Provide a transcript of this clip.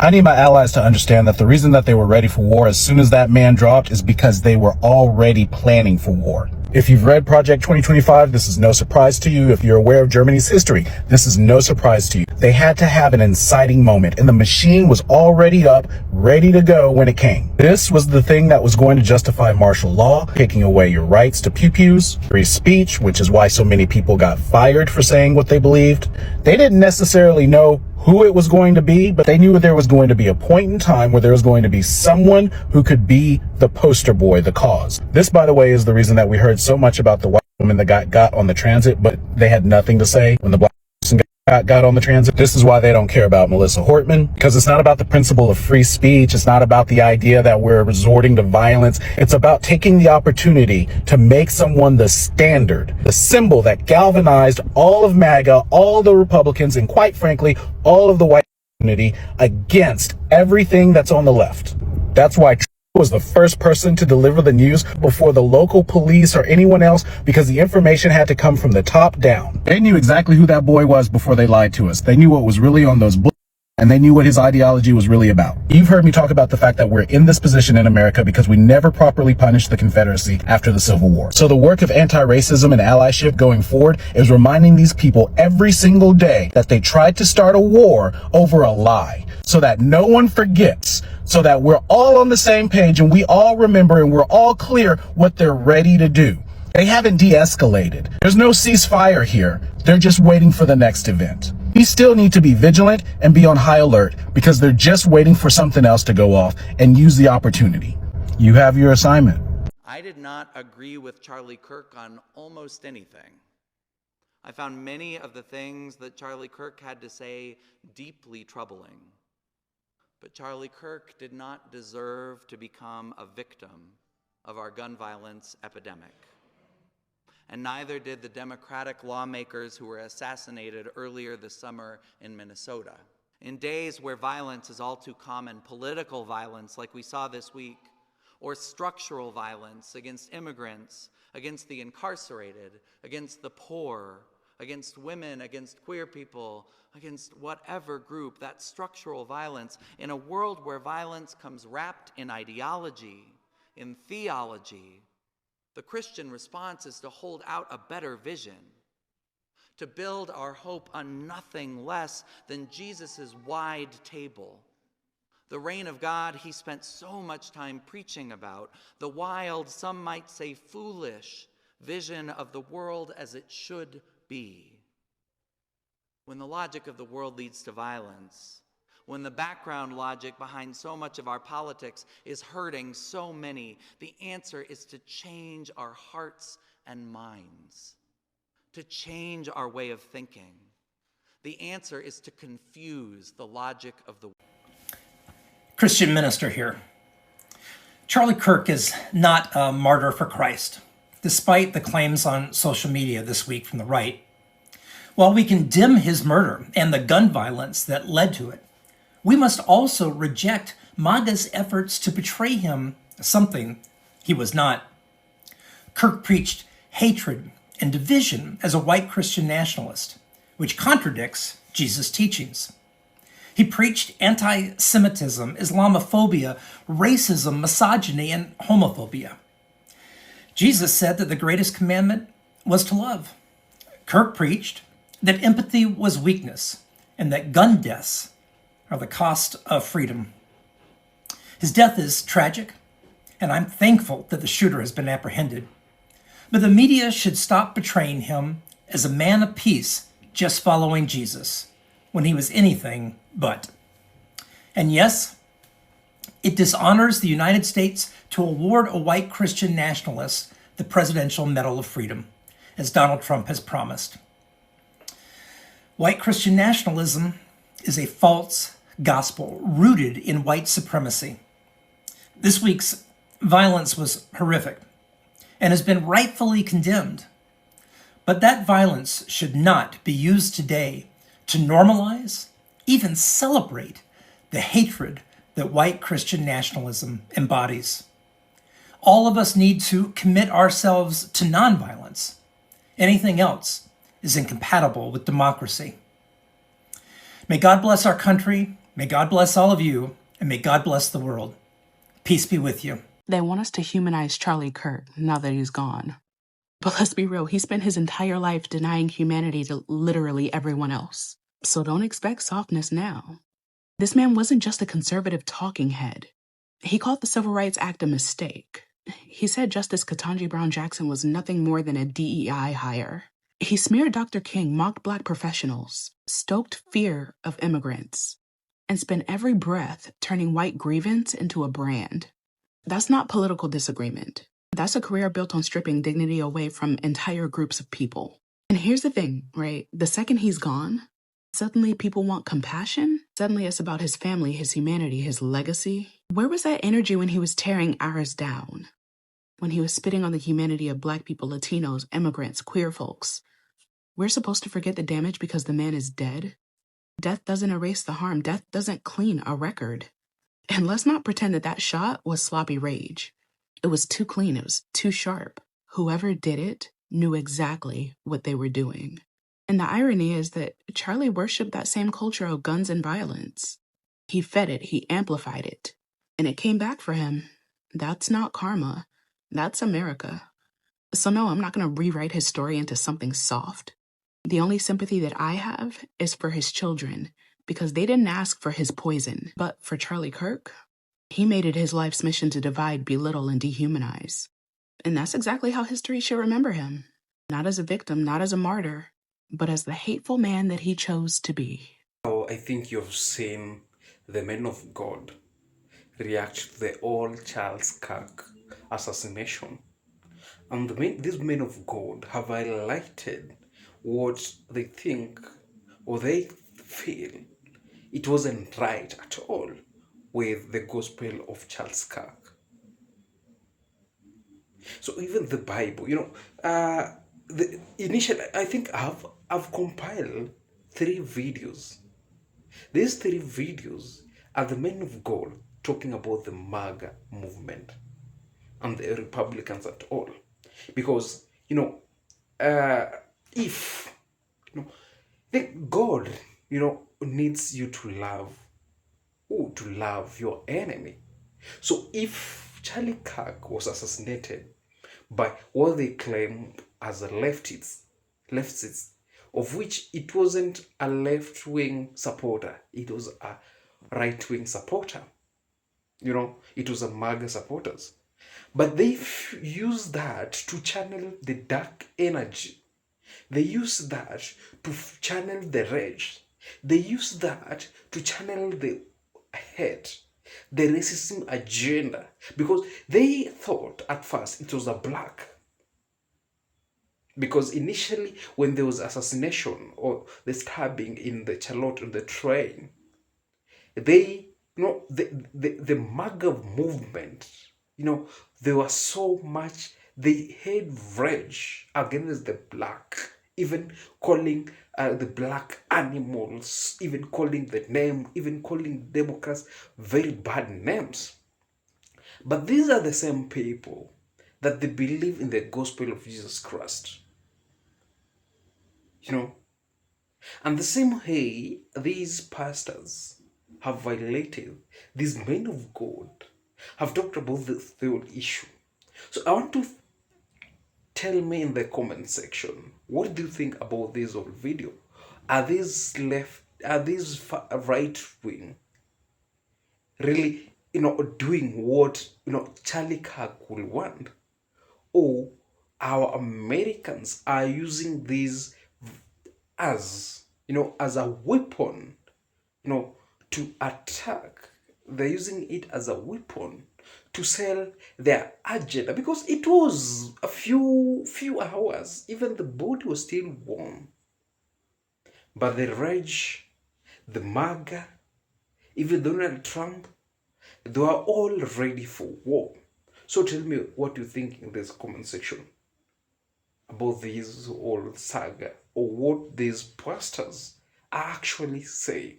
I need my allies to understand that the reason that they were ready for war as soon as that man dropped is because they were already planning for war. If you've read Project 2025, this is no surprise to you. If you're aware of Germany's history, this is no surprise to you. They had to have an inciting moment, and the machine was already up, ready to go when it came. This was the thing that was going to justify martial law, taking away your rights to pew-pews, free speech, which is why so many people got fired for saying what they believed. They didn't necessarily know who it was going to be, but they knew there was going to be a point in time where there was going to be someone who could be the poster boy, the cause. This, by the way, is the reason that we heard so much about the white woman that got on the transit, but they had nothing to say when the black person got on the transit. This is why they don't care about Melissa Hortman, because it's not about the principle of free speech. It's not about the idea that we're resorting to violence. It's about taking the opportunity to make someone the standard, the symbol that galvanized all of MAGA, all the Republicans, and quite frankly, all of the white community against everything that's on the left. That's why Trump was the first person to deliver the news before the local police or anyone else, because the information had to come from the top down. They knew exactly who that boy was before they lied to us. They knew what was really on those books, and they knew what his ideology was really about. You've heard me talk about the fact that we're in this position in America because we never properly punished the Confederacy after the Civil War. So the work of anti-racism and allyship going forward is reminding these people every single day that they tried to start a war over a lie, so that no one forgets, so that we're all on the same page and we all remember and we're all clear what they're ready to do. They haven't de-escalated. There's no ceasefire here. They're just waiting for the next event. We still need to be vigilant and be on high alert because they're just waiting for something else to go off and use the opportunity. You have your assignment. I did not agree with Charlie Kirk on almost anything. I found many of the things that Charlie Kirk had to say deeply troubling. But Charlie Kirk did not deserve to become a victim of our gun violence epidemic. And neither did the Democratic lawmakers who were assassinated earlier this summer in Minnesota. In days where violence is all too common, political violence like we saw this week, or structural violence against immigrants, against the incarcerated, against the poor, against women, against queer people, against whatever group, that structural violence, in a world where violence comes wrapped in ideology, in theology, the Christian response is to hold out a better vision, to build our hope on nothing less than Jesus' wide table. The reign of God he spent so much time preaching about, the wild, some might say foolish, vision of the world as it should be. When the logic of the world leads to violence, when the background logic behind so much of our politics is hurting so many, the answer is to change our hearts and minds, to change our way of thinking. The answer is to confuse the logic of the world. Christian minister here. Charlie Kirk is not a martyr for Christ, despite the claims on social media this week from the right. While we condemn his murder and the gun violence that led to it, we must also reject MAGA's efforts to portray him as something he was not. Kirk preached hatred and division as a white Christian nationalist, which contradicts Jesus' teachings. He preached anti-Semitism, Islamophobia, racism, misogyny, and homophobia. Jesus said that the greatest commandment was to love. Kirk preached that empathy was weakness and that gun deaths are the cost of freedom. His death is tragic, and I'm thankful that the shooter has been apprehended. But the media should stop portraying him as a man of peace just following Jesus, when he was anything but. And yes, it dishonors the United States to award a white Christian nationalist the Presidential Medal of Freedom, as Donald Trump has promised. White Christian nationalism is a false gospel rooted in white supremacy. This week's violence was horrific and has been rightfully condemned. But that violence should not be used today to normalize, even celebrate, the hatred that white Christian nationalism embodies. All of us need to commit ourselves to nonviolence. Anything else is incompatible with democracy. May God bless our country. May God bless all of you, and may God bless the world. Peace be with you. They want us to humanize Charlie Kirk now that he's gone. But let's be real, he spent his entire life denying humanity to literally everyone else. So don't expect softness now. This man wasn't just a conservative talking head. He called the Civil Rights Act a mistake. He said Justice Ketanji Brown Jackson was nothing more than a DEI hire. He smeared Dr. King, mocked Black professionals, stoked fear of immigrants, and spent every breath turning white grievance into a brand. That's not political disagreement. That's a career built on stripping dignity away from entire groups of people. And here's the thing, right? The second he's gone, suddenly people want compassion. Suddenly it's about his family, his humanity, his legacy. Where was that energy when he was tearing ours down? When he was spitting on the humanity of Black people, Latinos, immigrants, queer folks? We're supposed to forget the damage because the man is dead? Death doesn't erase the harm. Death doesn't clean a record. And let's not pretend that that shot was sloppy rage. It was too clean. It was too sharp. Whoever did it knew exactly what they were doing. And the irony is that Charlie worshiped that same culture of guns and violence. He fed it. He amplified it. And it came back for him. That's not karma. That's America. So no, I'm not going to rewrite his story into something soft. The only sympathy that I have is for his children, because they didn't ask for his poison. But for Charlie Kirk, he made it his life's mission to divide, belittle, and dehumanize. And that's exactly how history should remember him. Not as a victim, not as a martyr, but as the hateful man that he chose to be. Oh, I think you've seen the men of God react to the old Charles Kirk assassination. And these men of God have highlighted what they think or they feel it wasn't right at all with the gospel of Charles Kirk. So even the Bible, initially I think I've compiled 3 videos. These 3 videos are the men of God talking about the MAGA movement and the Republicans at all. Because, if, God, needs you to love your enemy. So if Charlie Kirk was assassinated by what they claim as a leftists, of which it wasn't a left-wing supporter, it was a right-wing supporter. It was a MAGA supporters. But they use that to channel the dark energy. They use that to channel the rage. They use that to channel the hate, the racism agenda, because they thought at first it was a black. Because initially, when there was assassination or the stabbing in the Charlotte on the train, the MAGA movement, there was so much, they had rage against the black, even calling the black animals, even calling the name, even calling Democrats very bad names. But these are the same people that they believe in the gospel of Jesus Christ. And the same way these pastors have violated, these men of God have talked about this whole issue. So I want to tell me in the comment section, what do you think about this whole video? Are these right wing really, doing what, Charlie Kirk will want? Or our Americans are using these as a weapon, to attack. They're using it as a weapon to sell their agenda, because it was a few hours, even the body was still warm. But the rage, the MAGA, even Donald Trump, they are all ready for war. So tell me what you think in this comment section about this whole saga, or what these pastors are actually saying.